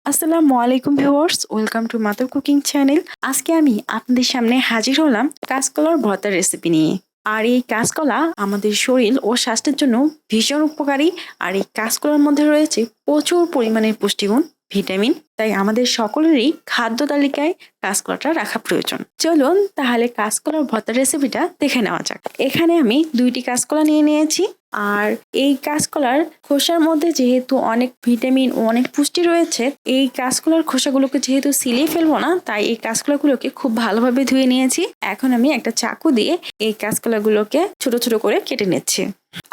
আসসালামু আলাইকুম viewers, welcome to mother cooking channel. আজকে আমি আপনাদের সামনে হাজির হলাম কাঁচকলার ভর্তার রেসিপি নিয়ে। আর এই কাঁচকলা আমাদের শরীর ও স্বাস্থ্যের জন্য ভীষণ উপকারী। আর এই কাঁচকলার মধ্যে রয়েছে প্রচুর পরিমাণে পুষ্টিগুণ, ভিটামিন। তাই আমাদের সকলেরই খাদ্য তালিকায় কাঁচকলাটা রাখা প্রয়োজন। চলুন তাহলে কাঁচকলার ভর্তার রেসিপিটা দেখে নেওয়া যাক। এখানে আমি 2টি কাঁচকলা নিয়ে নিয়েছি। আর এই কাঁচকলার খোসার মধ্যে যেহেতু অনেক ভিটামিন ও অনেক পুষ্টি রয়েছে, এই কাঁচকলার খোসাগুলোকে যেহেতু সিলিয়ে ফেলবো না, তাই এই কাঁচকলাগুলোকে খুব ভালোভাবে ধুয়ে নিয়েছি। এখন আমি একটা চাকু দিয়ে এই কাঁচকলাগুলোকে ছোট ছোট করে কেটে নিচ্ছি।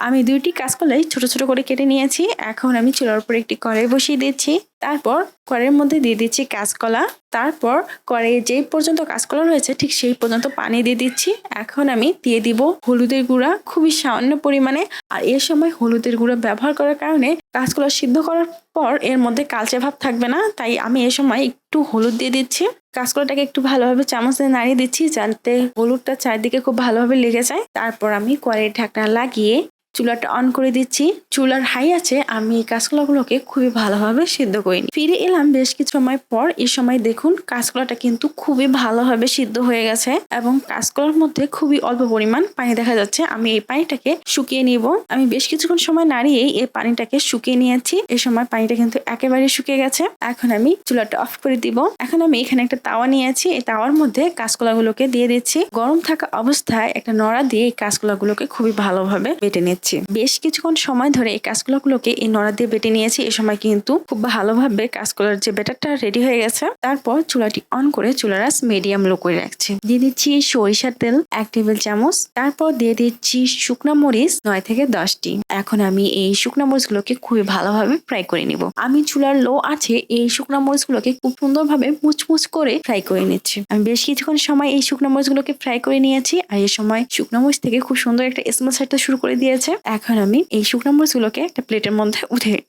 আমি 2টি কাঁচকলাই ছোট ছোট করে কেটে নিয়েছি। এখন আমি চুলার উপর একটি কড়াই বসিয়ে দিচ্ছি। তারপর কড়াইয়ের মধ্যে দিয়ে দিচ্ছি কাঁচকলা। তারপর কড়াইয়ে যেই পর্যন্ত কাঁচকলা রয়েছে ঠিক সেই পর্যন্ত পানি দিয়ে দিচ্ছি। এখন আমি দিয়ে দিব হলুদের গুঁড়া, খুবই সামান্য পরিমাণে। আর এর সময় হলুদের গুঁড়া ব্যবহার করার কারণে কাঁচকলা সিদ্ধ করার পর এর মধ্যে কালচে ভাব থাকবে না, তাই আমি এ সময় একটু হলুদ দিয়ে দিচ্ছি। কাঁচকলাটাকে একটু ভালোভাবে চামচ দিয়ে নাড়িয়ে দিচ্ছি যাতে হলুদটা চারদিকে খুব ভালোভাবে লেগে যায়। তারপর আমি কড়াইয়ের ঢাকনা লাগিয়ে চুলাটা অন করে দিচ্ছি। চুলার হাই আছে আমি এই কাঁচকলাগুলোকে খুবই ভালোভাবে সিদ্ধ করে নিই। ফিরে এলাম বেশ কিছু সময় পর। এই সময় দেখুন কাঁচকলাটা কিন্তু খুবই ভালোভাবে সিদ্ধ হয়ে গেছে এবং কাঁচকলার মধ্যে খুবই অল্প পরিমাণ পানি দেখা যাচ্ছে। আমি এই পানিটাকে শুকিয়ে নিব। আমি বেশ কিছুক্ষণ সময় নাড়িয়ে এই পানিটাকে শুকিয়ে নিয়েছি। এই সময় পানিটা কিন্তু একেবারে শুকিয়ে গেছে। এখন আমি চুলাটা অফ করে দিব। এখন আমি এখানে একটা তাওয়া নিয়েছি। এই তাওয়ার মধ্যে কাঁচকলাগুলোকে দিয়ে দিচ্ছি। গরম থাকা অবস্থায় একটা নড়া দিয়ে এই কাঁচকলাগুলোকে খুবই ভালোভাবে বেটে নিচ্ছি। বেশ কিছুক্ষণ সময় ধরে এই কাঁচকলাগুলোকে এই নড়া দিয়ে বেটে নিয়েছি। এই সময় কিন্তু খুব ভালোভাবে কাঁচকলার যে ব্যাটারটা রেডি হয়ে গেছে। তারপর চুলাটি অন করে চুলার আঁচ মিডিয়াম লো করে রাখছি। দিয়ে দিচ্ছি সরিষার তেল 1 টেবিল চামচ। তারপর দিয়ে দিচ্ছি শুকনা মরিচ 9 থেকে 10টি। এখন আমি এই শুকনা মরিচগুলোকে খুবই ভালোভাবে ফ্রাই করে নিব। আমি চুলার লো আছে এই শুকনা মরিচগুলোকে খুব সুন্দরভাবে মুচমুচ করে ফ্রাই করে নিচ্ছি। আমি বেশ কিছুক্ষণ সময় এই শুকনা মরিচগুলোকে ফ্রাই করে নিয়েছি। আর এই সময় শুকনা মরিচ থেকে খুব সুন্দর একটা স্মেল ছাড়তে শুরু করে দিয়েছে। এখন আমি এই শুকনো মরিচগুলোকে একটা প্লেটের মধ্যে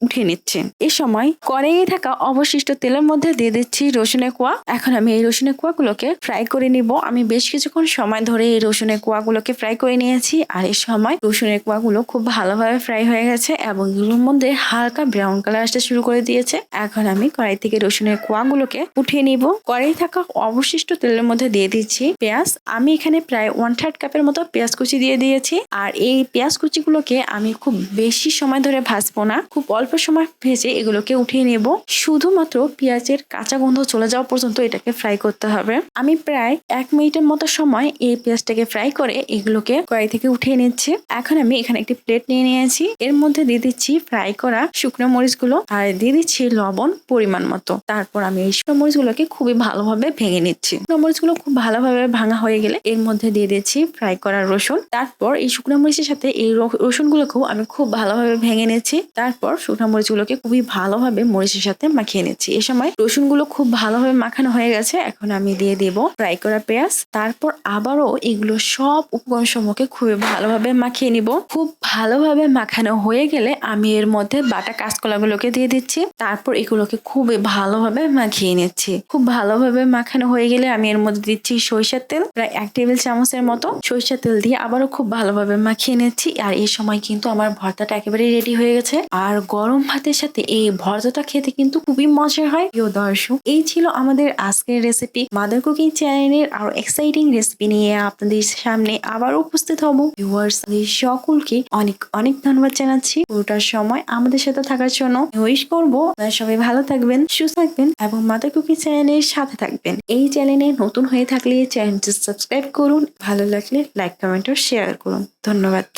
উঠিয়ে নিচ্ছি। এই সময় কড়াইয়ে থাকা অবশিষ্ট তেলের মধ্যে দিয়ে দিচ্ছি রসুনের কোয়া। এখন আমি এই রসুনের কোয়াগুলোকে ফ্রাই করে নিব। আমি বেশ কিছুক্ষণ সময় ধরে এই রসুনের কোয়াগুলোকে ফ্রাই করে নিয়েছি। আর এই সময় রসুনের কোয়াগুলো খুব ভালোভাবে ফ্রাই হয়ে গেছে এবং এগুলোর মধ্যে হালকা ব্রাউন কালার আসতে শুরু করে দিয়েছে। এখন আমি কড়াই থেকে রসুনের কোয়াগুলোকে উঠিয়ে নিব। কড়াই থাকা অবশিষ্ট তেলের মধ্যে দিয়ে দিচ্ছি পেঁয়াজ। আমি এখানে প্রায় 1/3 কাপের মতো পেঁয়াজ কুচি দিয়ে দিয়েছি। আর এই পেঁয়াজ কুচিগুলোকে আমি খুব বেশি সময় ধরে ভাজবো না, খুব অল্প সময় ভেজে এগুলোকে উঠিয়ে নেব। শুধুমাত্র পেঁয়াজের কাঁচা গন্ধ চলে যাওয়া পর্যন্ত এটাকে ফ্রাই করতে হবে। আমি প্রায় 1 মিনিটের মতো সময় এই পেঁয়াজটাকে ফ্রাই করে এগুলোকে কড়াই থেকে উঠিয়ে নিচ্ছি। এখন আমি এখানে একটি প্লেট নিয়ে নিয়েছি। এর মধ্যে দিয়ে দিচ্ছি ফ্রাই করা শুকনো মরিচগুলো আর দিয়ে দিচ্ছি লবণ পরিমাণ মতো। তারপর আমি এই শুকনো মরিচগুলোকে খুবই ভালোভাবে ভেঙে নিচ্ছি। শুকনো মরিচগুলো খুব ভালোভাবে ভাঙা হয়ে গেলে এর মধ্যে দিয়ে দিচ্ছি ফ্রাই করা রসুন। তারপর এই শুকনো মরিচের সাথে এই রসুনগুলোকেও আমি খুব ভালোভাবে ভেঙে নিচ্ছি। তারপর শুকনো মরিচগুলোকে খুবই ভালোভাবে মরিচের সাথে মাখিয়ে নিচ্ছি। এই সময় রসুনগুলো খুব ভালোভাবে মাখানো হয়ে গেছে। এখন আমি দিয়ে দেব ফ্রাই করা পেঁয়াজ। তারপর আবারও এগুলো সব উপকরণ সমূহকে খুবই ভালোভাবে মাখিয়ে নিব। খুব ভালোভাবে মাখানো হয়ে গেলে আমি এর মধ্যে বাটা কাঁচকলাগুলোকে দিয়ে দিচ্ছি। তারপর এগুলোকে খুবই ভালোভাবে মাখিয়ে নিচ্ছি। খুব ভালোভাবে মাখানো হয়ে গেলে আমি এর মধ্যে দিচ্ছি সরিষার তেল প্রায় 1 টেবিল চামচের মতো। সরিষার তেল দিয়ে আবারও খুব ভালোভাবে মাখিয়ে নিচ্ছি। আর এই সময় কিন্তু আমার ভর্তাটা একেবারে রেডি হয়ে গেছে। আর গরম ভাতের সাথে এই ভর্তাটা খেতে কিন্তু খুবই মজার হয়। প্রিয় দর্শক, এই ছিল আমাদের আজকের রেসিপি। মাদার কুকিং চ্যানেলের আরো এক্সাইটিং রেসিপি নিয়ে আপনাদের সামনে আবার উপস্থিত হব। ভিউয়ার্স সকলকে অনেক অনেক ধন্যবাদ জানাচ্ছি পুরোটার সময় আমাদের সাথে থাকার জন্য। উইশ করবো সবাই ভালো থাকবেন, সুস্থ থাকবেন এবং মাদার কুকিং চ্যানেলের সাথে থাকবেন। এই চ্যানেলে নতুন হয়ে থাকলে চ্যানেলটি সাবস্ক্রাইব করুন। ভালো লাগলে লাইক, কমেন্ট ও শেয়ার করুন। ধন্যবাদ।